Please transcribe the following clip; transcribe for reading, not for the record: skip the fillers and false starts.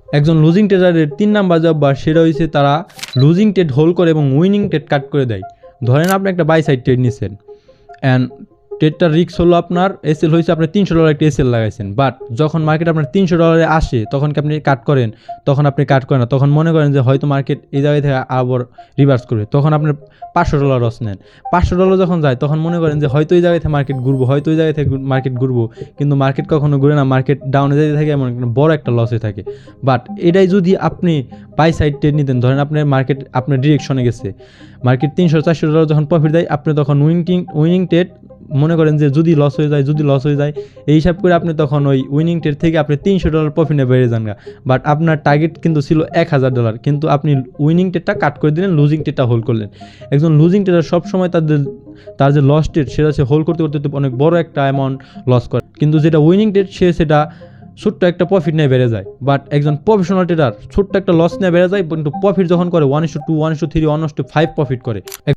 একজন losing ট্রেডারের 3 number যে অভ্যাস সেটা হচ্ছে তারা লুজিং ট্রেড হোল্ড করে এবং উইনিং ট্রেড কাট করে দেয়। ধরেন আপনি একটা বাই সাইড ট্রেড নিচ্ছেন অ্যান্ড ট্রেডটার রিস্ক হলো আপনার এসএল হয়েছে, আপনি $300 একটা এসএল লাগাইছেন, বাট যখন মার্কেট আপনার $300 আসে তখন কি আপনি কাট করেন? তখন আপনি কাট করেন না। তখন মনে করেন যে হয়তো মার্কেট এই জায়গায় থেকে আবার রিভার্স করবে, তখন আপনার $500 লস নেন। $500 যখন যায় তখন মনে করেন যে হয়তো এই জায়গায় থেকে মার্কেট ঘুরবো, হয়তো এই জায়গায় থেকে মার্কেট ঘুরবো, কিন্তু মার্কেট কখনো ঘুরে না, মার্কেট ডাউনে যেতে থাকে, এমন বড় একটা লসে থাকে। বাট এটাই যদি আপনি বাই সাইড ট্রেড নিতেন, ধরেন আপনার মার্কেট আপনার ডিরেকশনে গেছে, মার্কেট $300-400 যখন প্রফিট দেয়, আপনি তখন উইনিং ট্রেড মনে করেন যে যদি লস হয়ে যায় এই হিসাব করে আপনি তখন ওই উইনিং ট্রেড থেকে আপনি $300 প্রফিটে বেড়ে যান। বাট আপনার টার্গেট কিন্তু ছিল $1000, কিন্তু আপনি উইনিং ট্রেডটা কাট করে দিলেন, লুজিং ট্রেডটা হোল্ড করলেন। একজন লুজিং ট্রেডার সবসময় তার যে লস ট্রেড সেটা সে হোল্ড করতে করতে অনেক বড় একটা অ্যামাউন্ট লস করে, কিন্তু যেটা উইনিং ট্রেড সেটা ছোট্ট একটা প্রফিট নিয়ে বেড়ে যায়। বাট একজন প্রফেশনাল ট্রেডার ছোট্ট একটা লস নিয়ে বেড়ে যায়, কিন্তু প্রফিট যখন করে 1:2, 1:3, 1:5 প্রফিট করে।